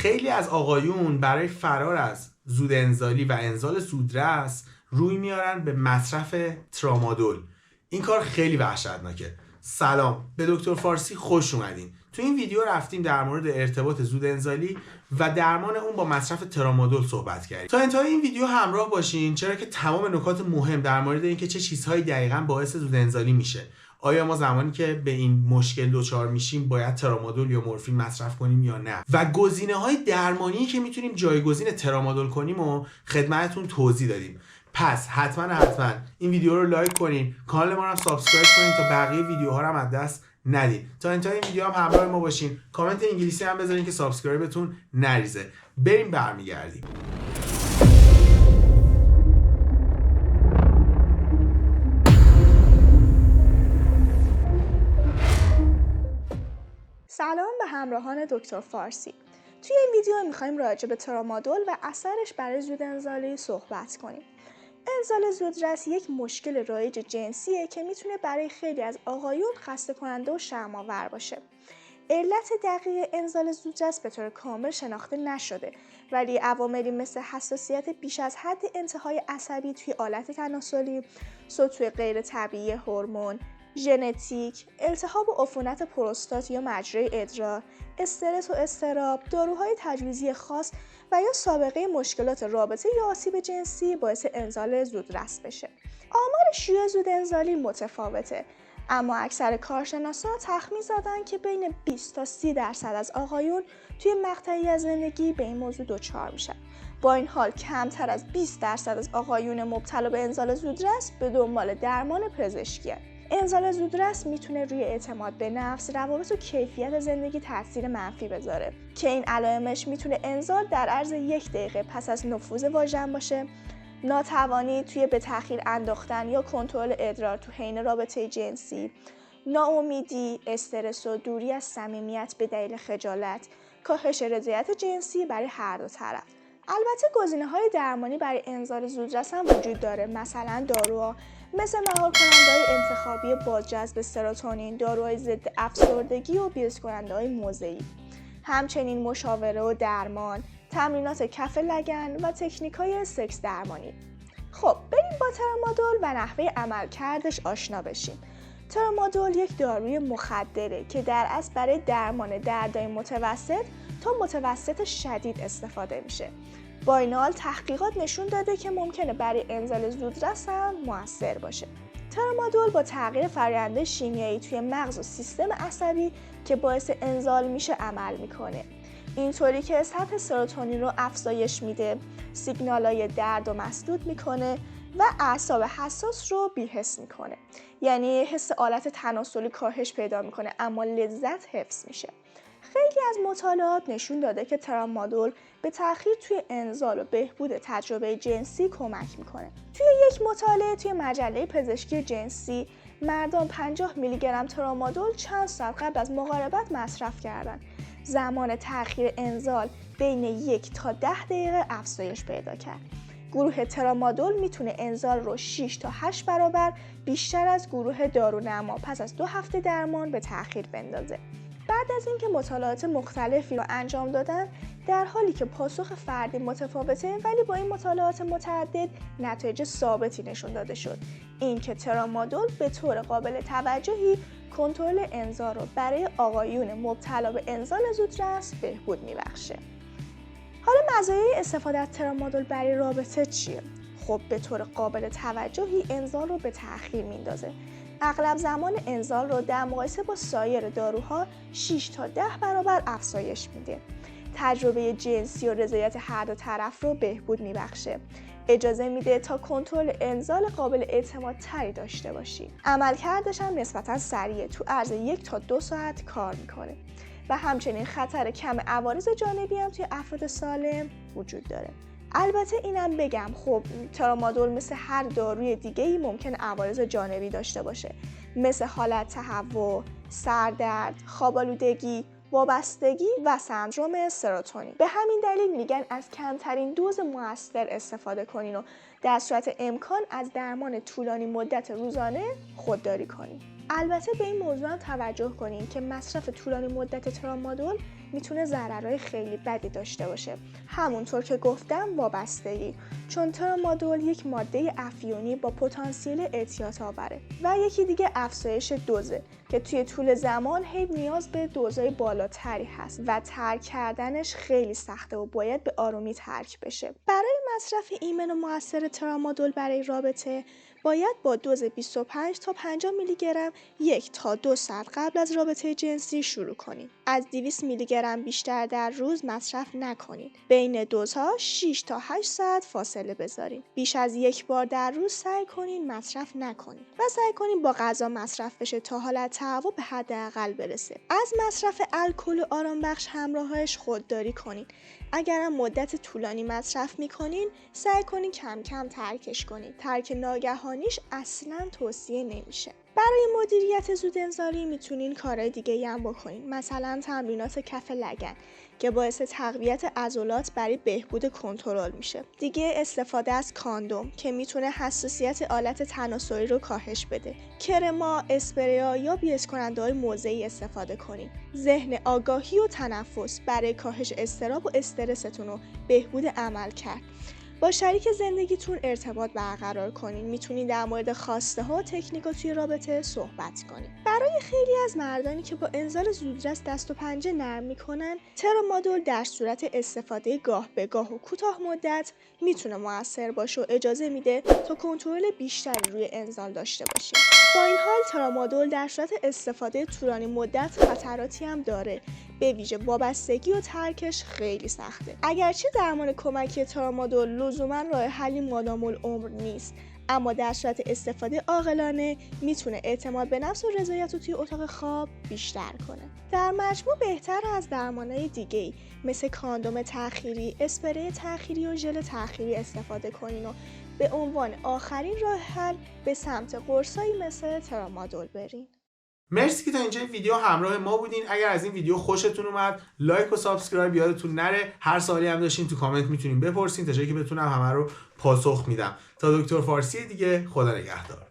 خیلی از آقایون برای فرار از زود انزالی و انزال زودرس روی میارن به مصرف ترامادول. این کار خیلی وحشتناکه. سلام، به دکتر فارسی خوش اومدین. تو این ویدیو رفتیم در مورد ارتباط زود انزالی و درمان اون با مصرف ترامادول صحبت کردیم. تا انتهای این ویدیو همراه باشین، چرا که تمام نکات مهم در مورد اینکه چه چیزهایی دقیقاً باعث زود انزالی میشه، آیا ما زمانی که به این مشکل دچار میشیم باید ترامادول یا مورفین مصرف کنیم یا نه، و گزینه‌های درمانی که میتونیم جایگزین ترامادول کنیم و خدمتتون توضیح دادیم. پس حتما این ویدیو رو لایک کنین، کانال ما رو هم سابسکرایب کنین تا بقیه ویدیوها رو هم از دست ندید. تا انتهای این ویدیو هم همراه ما باشین. کامنت انگلیسی هم بذارین که سابسکرایبتون نریزه. بریم برمیگردیم. سلام به همراهان دکتر فارسی. توی این ویدیو میخوایم راجع به ترامادول و اثرش برای زود انزالی صحبت کنیم. انزال زودرس یک مشکل رایج جنسیه که میتونه برای خیلی از آقایون خسته کننده و شرم‌آور باشه. علت دقیق انزال زودرس به طور کامل شناخته نشده، ولی عواملی مثل حساسیت بیش از حد انتهای عصبی توی آلت تناسلی، سطوح غیر طبیعی هورمون، ژنتیک، التهاب و عفونت پروستات یا مجرای ادرار، استرس و اضطراب، داروهای تجویزی خاص و یا سابقه مشکلات رابطه یا آسیب جنسی باعث انزال زودرس بشه. آمار شیوع زود انزالی متفاوته، اما اکثر کارشناسان تخمین زدن که بین 20 تا 30% از آقایون توی مقطعی از زندگی به این موضوع دچار میشن. با این حال کمتر از 20% از آقایون مبتلا به انزال زودرس به دنبال درمان پزشکی. انزال زودرس میتونه روی اعتماد به نفس، روابط و کیفیت زندگی تاثیر منفی بذاره که این علائمش میتونه انزال در عرض 1 دقیقه پس از نفوذ واژن باشه، ناتوانی توی به تأخیر انداختن یا کنترل ادرار تو حین رابطه جنسی، ناامیدی، استرس و دوری از صمیمیت به دلیل خجالت، کاهش رضایت جنسی برای هر دو طرف. البته گزینه‌های درمانی برای انزال زودرس هم وجود داره، مثلا داروها مثل مهار کننده‌های انتخابی بازجذب سروتونین، داروهای ضد افسردگی و بی‌اثر کننده‌های موضعی. همچنین مشاوره و درمان، تمرینات کف لگن و تکنیک‌های سکس درمانی. خب بریم با ترامادول و نحوه عملکردش آشنا بشیم. ترامادول یک داروی مخدره که در اصل برای درمان دردهای متوسط تا متوسط شدید استفاده میشه. با این حال تحقیقات نشون داده که ممکنه برای انزال زودرس هم مؤثر باشه. ترامادول با تغییر فرآیند شیمیایی توی مغز و سیستم عصبی که باعث انزال میشه عمل میکنه. اینطوری که سطح سروتونین رو افزایش میده، سیگنالای درد رو مسدود میکنه و اعصاب حساس رو بی‌حس میکنه. یعنی حس آلت تناسلی کاهش پیدا میکنه اما لذت حفظ میشه. خیلی از مطالعات نشون داده که ترامادول به تأخیر توی انزال و بهبود تجربه جنسی کمک میکنه. توی یک مطالعه توی مجله پزشکی جنسی، مردان 50 میلی گرم ترامادول چند ساعت قبل از مقاربت مصرف کردن. زمان تأخیر انزال بین 1 تا 10 دقیقه افزایش پیدا کرد. گروه ترامادول میتونه انزال رو 6 تا 8 برابر بیشتر از گروه دارونما پس از 2 هفته درمان به تأخیر بندازه. بعد از اینکه مطالعات مختلفی رو انجام دادن، در حالی که پاسخ فردی متفاوته ولی با این مطالعات متعدد نتایج ثابتی نشون داده شد، اینکه ترامادول به طور قابل توجهی کنترل انزال رو برای آقایون مبتلا به انزال زودرس بهبود میبخشه. حالا مزایای استفاده از ترامادول برای رابطه چیه؟ خب به طور قابل توجهی انزال رو به تأخیر میندازه. اغلب زمان انزال رو در مقایسه با سایر داروها 6 تا 10 برابر افزایش میده. تجربه جنسی و رضایت هر دو طرف رو بهبود میبخشه. اجازه میده تا کنترل انزال قابل اعتماد تری داشته باشی. عملکردش هم نسبتاً سریعه، تو عرض 1 تا 2 ساعت کار میکنه و همچنین خطر کم عوارض جانبی هم توی افراد سالم وجود داره. البته اینم بگم خب ترامادول مثل هر داروی دیگه‌ای ممکن عوارض جانبی داشته باشه، مثل حالت تهوع، سردرد، خواب‌آلودگی، وابستگی و سندرم سروتونین. به همین دلیل میگن از کمترین دوز مؤثر استفاده کنین و در صورت امکان از درمان طولانی مدت روزانه خودداری کنین. البته به این موضوع هم توجه کنین که مصرف طولانی مدت ترامادول میتونه ضررهای خیلی بدی داشته باشه. همونطور که گفتم وابستگی، چون ترامادول یک ماده افیونی با پتانسیل اعتیاد آوره و یکی دیگه افزایش دوزه که توی طول زمان هی نیاز به دوزهای بالاتری هست و ترک کردنش خیلی سخته و باید به آرومی ترک بشه. برای مصرف ایمن و مؤثر ترامادول برای رابطه باید با دوز 25 تا 50 میلی گرم 1 تا 2 ساعت قبل از رابطه جنسی شروع کنید. از 200 میلی گرم بیشتر در روز مصرف نکنید. بین دوزها 6 تا 8 ساعت فاصله بذارید. بیش از یک بار در روز سعی کنید مصرف نکنید و سعی کنید با غذا مصرف بشه تا حالت تهوع به حداقل برسه. از مصرف الکل و آرامبخش همراهش خودداری کنید. اگرم مدت طولانی مصرف میکنین سعی کنین کم کم ترکش کنید. ترک ناگهانیش اصلا توصیه نمیشه. برای مدیریت زودانزالی میتونین کارهای دیگه هم بکنین، مثلا تمرینات کف لگن که باعث تقویت عضلات برای بهبود کنترل میشه. دیگه استفاده از کاندوم که میتونه حساسیت آلت تناسلی رو کاهش بده. کرما، اسپریا یا بی‌اچ کننده‌های موضعی استفاده کنین. ذهن آگاهی و تنفس برای کاهش اضطراب و استرستون و بهبود عملکرد. با شریک زندگیتون ارتباط برقرار کنین. میتونین در مورد خواسته ها و تکنیک‌ها توی رابطه صحبت کنین. برای خیلی از مردانی که با انزال زودرس دست و پنجه نرم میکنن، ترامادول در صورت استفاده گاه به گاه و کوتاه مدت میتونه مؤثر باشه و اجازه میده تا کنترل بیشتری روی انزال داشته باشین. با این حال ترامادول در صورت استفاده طولانی مدت خطراتی هم داره. به ویژه وابستگی و ترکش خیلی سخته. اگرچه درمان کمکی ترامادول لزوما راه حلی مادام العمر نیست، اما در صورت استفاده عاقلانه میتونه اعتماد به نفس و رضایت رو توی اتاق خواب بیشتر کنه. در مجموع بهتر از درمانهای دیگه‌ای مثل کاندوم تأخیری، اسپری تأخیری و ژل تأخیری استفاده کنین و به عنوان آخرین راه حل به سمت قرصایی مثل ترامادول برین. مرسی که تا اینجا ویدیو همراه ما بودین. اگر از این ویدیو خوشتون اومد لایک و سابسکرایب یادتون نره. هر سوالی هم داشتین تو کامنت میتونین بپرسین تا جایی که بتونم همه رو پاسخ میدم. تا دکتر فارسی دیگه، خدا نگهدار.